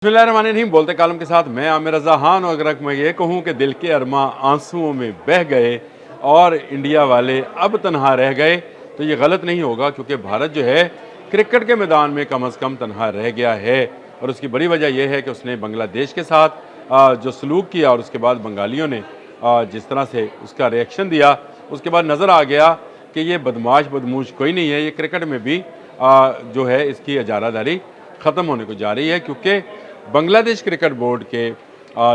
बिस्मिल्लाहिर्रहमानिर्रहीम। बोलते कालम के साथ मैं आमिर रज़ा खान। और अगर मैं ये कहूँ कि दिल के अरमा आंसुओं में बह गए और इंडिया वाले अब तनहा रह गए तो ये गलत नहीं होगा, क्योंकि भारत जो है क्रिकेट के मैदान में कम अज़ कम तनहा रह गया है। और उसकी बड़ी वजह यह है कि उसने बांग्लादेश के साथ जो सलूक किया और उसके बाद बंगालियों ने जिस तरह से उसका रिएक्शन दिया, उसके बाद नज़र आ गया कि ये बदमाश बदमूश कोई नहीं है। ये क्रिकेट में भी जो है इसकी इजारादारी ख़त्म होने को जा रही है, क्योंकि बांग्लादेश क्रिकेट बोर्ड के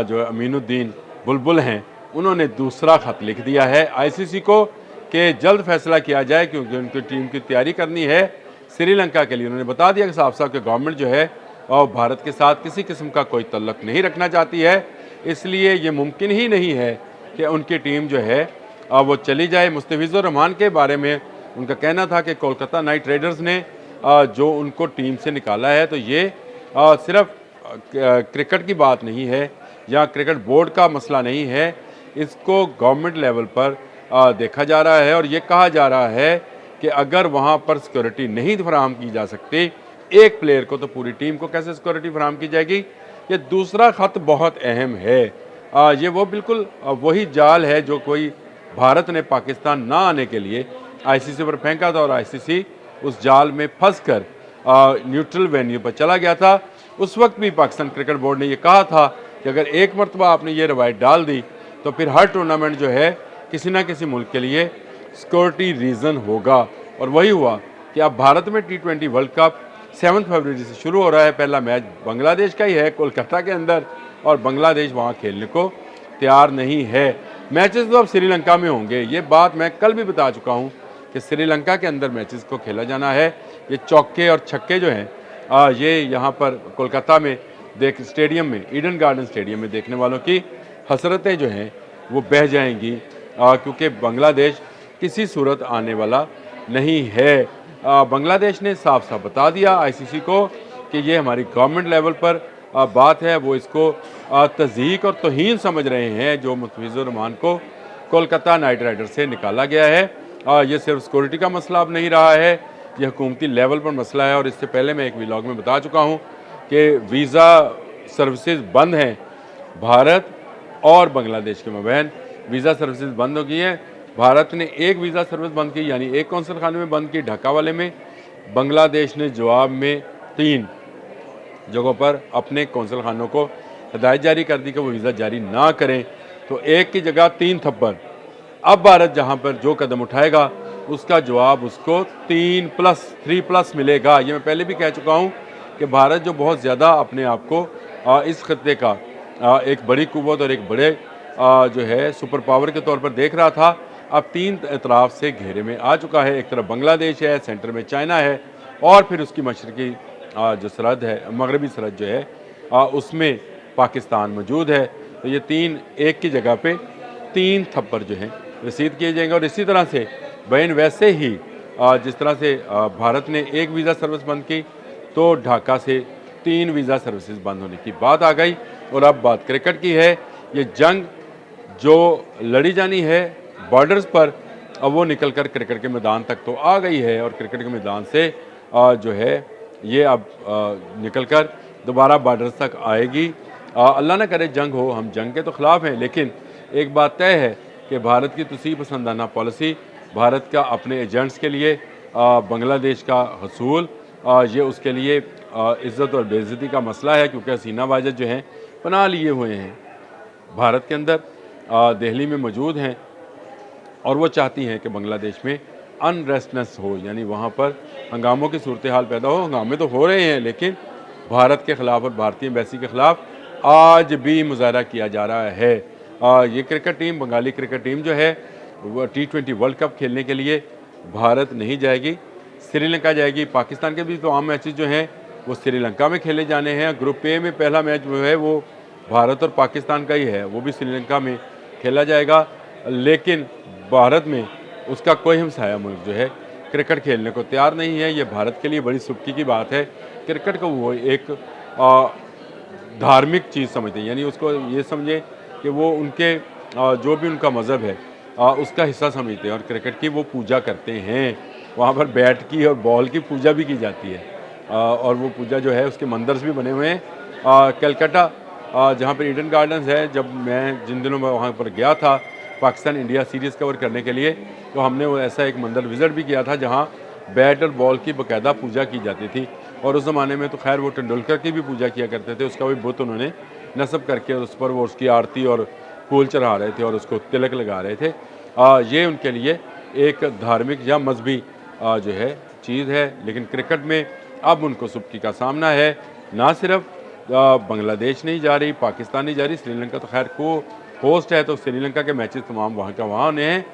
जो अमीनुद्दीन बुलबुल हैं, उन्होंने दूसरा ख़त लिख दिया है आईसीसी को कि जल्द फैसला किया जाए, क्योंकि उनकी टीम की तैयारी करनी है श्रीलंका के लिए। उन्होंने बता दिया कि साफ साफ कि गवर्नमेंट जो है और भारत के साथ किसी किस्म का कोई तल्लुक़ नहीं रखना चाहती है, इसलिए ये मुमकिन ही नहीं है कि उनकी टीम जो है वो चली जाए। मुस्तफ़िज़ुर रहमान के बारे में उनका कहना था कि कोलकाता नाइट राइडर्स ने जो उनको टीम से निकाला है, तो ये सिर्फ क्रिकेट की बात नहीं है या क्रिकेट बोर्ड का मसला नहीं है, इसको गवर्नमेंट लेवल पर देखा जा रहा है। और ये कहा जा रहा है कि अगर वहाँ पर सिक्योरिटी नहीं फराहम की जा सकती एक प्लेयर को, तो पूरी टीम को कैसे सिक्योरिटी फराहम की जाएगी। ये दूसरा ख़त बहुत अहम है। ये वो बिल्कुल वही जाल है जो कोई भारत ने पाकिस्तान ना आने के लिए आईसीसी पर फेंका था, और आईसीसी उस जाल में फंस कर न्यूट्रल वेन्यू पर चला गया था। उस वक्त भी पाकिस्तान क्रिकेट बोर्ड ने यह कहा था कि अगर एक मरतबा आपने ये रवायत डाल दी तो फिर हर टूर्नामेंट जो है किसी ना किसी मुल्क के लिए सिक्योरिटी रीज़न होगा। और वही हुआ कि अब भारत में T20 वर्ल्ड कप 7 फरवरी से शुरू हो रहा है। पहला मैच बांग्लादेश का ही है कोलकाता के अंदर, और बांग्लादेश वहाँ खेलने को तैयार नहीं है। मैचेस तो अब श्रीलंका में होंगे, ये बात मैं कल भी बता चुका हूँ कि श्रीलंका के अंदर मैचेस को खेला जाना है। ये चौके और छक्के जो हैं ये यहाँ पर कोलकाता में स्टेडियम में, ईडन गार्डन स्टेडियम में देखने वालों की हसरतें जो हैं वो बह जाएंगी, क्योंकि बांग्लादेश किसी सूरत आने वाला नहीं है। बांग्लादेश ने साफ साफ बता दिया आईसीसी को कि ये हमारी गवर्नमेंट लेवल पर बात है। वो इसको तज़यीक़ और तौहीन समझ रहे हैं जो मुस्तफ़िज़ुर रहमान को कोलकाता नाइट राइडर्स से निकाला गया है। ये सिर्फ सिक्योरिटी का मसला अब नहीं रहा है, यह हुकूमती लेवल पर मसला है। और इससे पहले मैं एक व्लॉग में बता चुका हूँ कि वीज़ा सर्विसेज बंद हैं भारत और बांग्लादेश के मबैन। वीज़ा सर्विसेज बंद हो गई हैं। भारत ने एक वीज़ा सर्विस बंद की, यानी एक कौंसल खाने में बंद की, ढाका वाले में। बांग्लादेश ने जवाब में 3 जगहों पर अपने कौंसल खानों को हिदायत जारी कर दी कि वो वीज़ा जारी ना करें, तो एक की जगह 3 थप्पड़। अब भारत जहाँ पर जो कदम उठाएगा उसका जवाब उसको 3+3+ मिलेगा। ये मैं पहले भी कह चुका हूँ कि भारत जो बहुत ज़्यादा अपने आप को इस खत्ते का एक बड़ी कुव्वत और एक बड़े जो है सुपर पावर के तौर पर देख रहा था, अब 3 एतराफ़ से घेरे में आ चुका है। एक तरफ बांग्लादेश है, सेंटर में चाइना है, और फिर उसकी मशरकी जो सरहद है, मगरबी सरहद जो है उसमें पाकिस्तान मौजूद है। तो ये 3 एक की जगह पे 3 थप्पड़ जो हैं रसीद किए जाएंगे। और इसी तरह से बैन वैसे ही जिस तरह से भारत ने एक वीज़ा सर्विस बंद की, तो ढाका से 3 वीज़ा सर्विसेज बंद होने की बात आ गई। और अब बात क्रिकेट की है। ये जंग जो लड़ी जानी है बॉर्डर्स पर, अब वो निकल कर क्रिकेट के मैदान तक तो आ गई है, और क्रिकेट के मैदान से जो है ये अब निकल कर दोबारा बॉर्डर्स तक आएगी। अल्लाह ना करे जंग हो, हम जंग के तो ख़िलाफ़ हैं, लेकिन एक बात तय है कि भारत की तसीह पसंदाना पॉलिसी, भारत का अपने एजेंट्स के लिए बांग्लादेश का हसूल, ये उसके लिए इज़्ज़त और बेइज़्ज़ती का मसला है, क्योंकि हसीना वाजिद जो हैं पनाह लिए हुए हैं भारत के अंदर, दिल्ली में मौजूद हैं, और वो चाहती हैं कि बांग्लादेश में अनरेस्टनेस हो, यानी वहाँ पर हंगामों की सूरत हाल पैदा हो। हंगामे तो हो रहे हैं, लेकिन भारत के ख़िलाफ़ और भारतीय एम्बेसी के ख़िलाफ़ आज भी मुजाहरा किया जा रहा है। ये cricket team, Bengali cricket team जो है वो T20 वर्ल्ड कप खेलने के लिए भारत नहीं जाएगी, श्रीलंका जाएगी। पाकिस्तान के भी तो आम मैचेस जो हैं वो श्रीलंका में खेले जाने हैं। ग्रुप ए में पहला मैच जो है वो भारत और पाकिस्तान का ही है, वो भी श्रीलंका में खेला जाएगा। लेकिन भारत में उसका कोई हमसाया मुल्क जो है क्रिकेट खेलने को तैयार नहीं है। ये भारत के लिए बड़ी सुबकी की बात है। क्रिकेट को वो एक धार्मिक चीज़ समझते हैं, यानी उसको ये समझे कि वो उनके जो भी उनका मज़हब है उसका हिस्सा समझते हैं, और क्रिकेट की वो पूजा करते हैं। वहाँ पर बैट की और बॉल की पूजा भी की जाती है। और वो पूजा जो है उसके मंदिर्स भी बने हुए हैं। कलकत्ता जहाँ पर ईडन गार्डन्स है, जब मैं जिन दिनों में वहाँ पर गया था पाकिस्तान इंडिया सीरीज़ कवर करने के लिए, तो हमने वो ऐसा एक मंदिर विज़िट भी किया था जहाँ बैट और बॉल की बाकायदा पूजा की जाती थी। और उस ज़माने में तो खैर वो तेंदुलकर की भी पूजा किया करते थे, उसका भी बुत उन्होंने नस्ब करके उस पर वो उसकी आरती और फूल चढ़ा रहे थे और उसको तिलक लगा रहे थे। ये उनके लिए एक धार्मिक या मजहबी जो है चीज़ है। लेकिन क्रिकेट में अब उनको सुबकी का सामना है। ना सिर्फ बांग्लादेश नहीं जा रही, पाकिस्तान नहीं जा रही, श्रीलंका तो खैर को होस्ट है, तो श्रीलंका के मैचेस तमाम वहाँ का वहाँ होने हैं।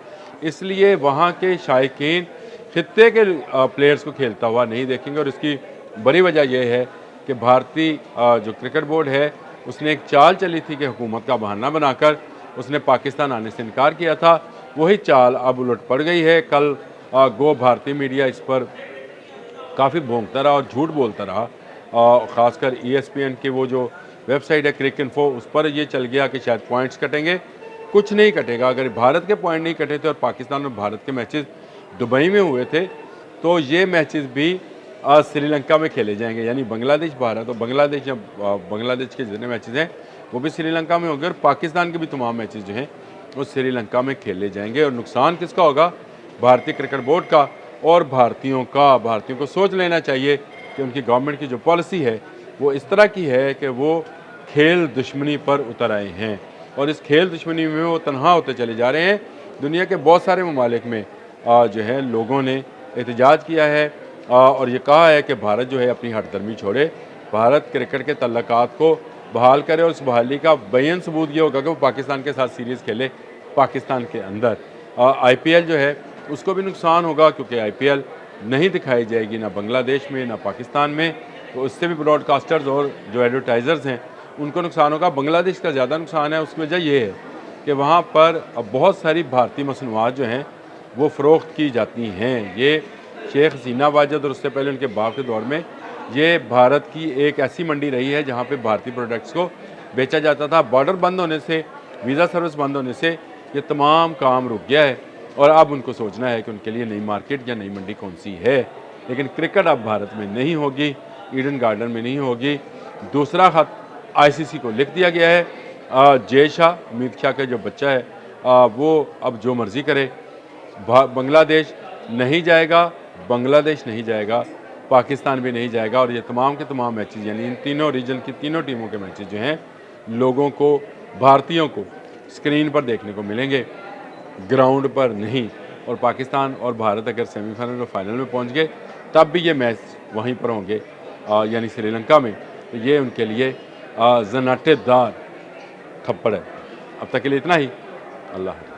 इसलिए वहाँ के शायकीन खित्ते के प्लेयर्स को खेलता हुआ नहीं देखेंगे। और इसकी बड़ी वजह यह है कि भारतीय जो क्रिकेट बोर्ड है उसने एक चाल चली थी कि हुकूमत का बहाना बनाकर उसने पाकिस्तान आने से इनकार किया था। वही चाल अब उलट पड़ गई है। कल गो भारतीय मीडिया इस पर काफ़ी भोंकता रहा और झूठ बोलता रहा। ख़ासकर ESPN की वो जो वेबसाइट है क्रिकइन्फो, उस पर ये चल गया कि शायद पॉइंट्स कटेंगे। कुछ नहीं कटेगा। अगर भारत के पॉइंट नहीं कटे थे और पाकिस्तान और भारत के मैचेस दुबई में हुए थे, तो ये मैचेस भी श्रीलंका में खेले जाएंगे। यानी बांग्लादेश भारत और बांग्लादेश या बांग्लादेश के जितने मैचेस हैं वो भी श्रीलंका में होंगे और पाकिस्तान के भी तमाम मैचेस जो हैं वो श्रीलंका में खेले जाएंगे। और नुकसान किसका होगा? भारतीय क्रिकेट बोर्ड का और भारतीयों का। भारतीयों को सोच लेना चाहिए कि उनकी गवर्नमेंट की जो पॉलिसी है वो इस तरह की है कि वो खेल दुश्मनी पर उतर आए हैं और इस खेल दुश्मनी में वो तनहा होते चले जा रहे हैं। दुनिया के बहुत सारे ममालिक में जो है लोगों ने एहतजाज किया है और ये कहा है कि भारत जो है अपनी हठधर्मी छोड़े, भारत क्रिकेट के तल्लुकात को बहाल करे और इस बहाली का बेयन सबूत ये होगा कि वो पाकिस्तान के साथ सीरीज़ खेले पाकिस्तान के अंदर। IPL जो है उसको भी नुकसान होगा क्योंकि IPL नहीं दिखाई जाएगी ना बांग्लादेश में ना पाकिस्तान में, तो उससे भी ब्रॉडकास्टर्स और जो एडवर्टाइज़र्स हैं उनको नुकसान होगा। बांग्लादेश का ज़्यादा नुकसान है। उसकी वजह ये है कि वहाँ पर अब बहुत सारी भारतीय मसनूआत जो हैं वो फ़रोख्त की जाती हैं। ये शेख हसीना वाजद और उससे पहले उनके बाप के दौर में ये भारत की एक ऐसी मंडी रही है जहाँ पे भारतीय प्रोडक्ट्स को बेचा जाता था। बॉर्डर बंद होने से, वीज़ा सर्विस बंद होने से ये तमाम काम रुक गया है और अब उनको सोचना है कि उनके लिए नई मार्केट या नई मंडी कौन सी है। लेकिन क्रिकेट अब भारत में नहीं होगी, ईडन गार्डन में नहीं होगी। दूसरा खत ICC को लिख दिया गया है। जय शाह, अमित शाह का जो बच्चा है वो अब जो मर्ज़ी करे। बांग्लादेश नहीं जाएगा, बांग्लादेश नहीं जाएगा, पाकिस्तान भी नहीं जाएगा और ये तमाम के तमाम मैचेस यानी इन तीनों रीजन की तीनों टीमों के मैचेस जो हैं लोगों को, भारतीयों को स्क्रीन पर देखने को मिलेंगे, ग्राउंड पर नहीं। और पाकिस्तान और भारत अगर सेमीफाइनल और फाइनल में पहुंच गए तब भी ये मैच वहीं पर होंगे यानी श्रीलंका में। तो ये उनके लिए जनाटेदार थप्पड़ है। अब तक के लिए इतना ही। अल्लाह।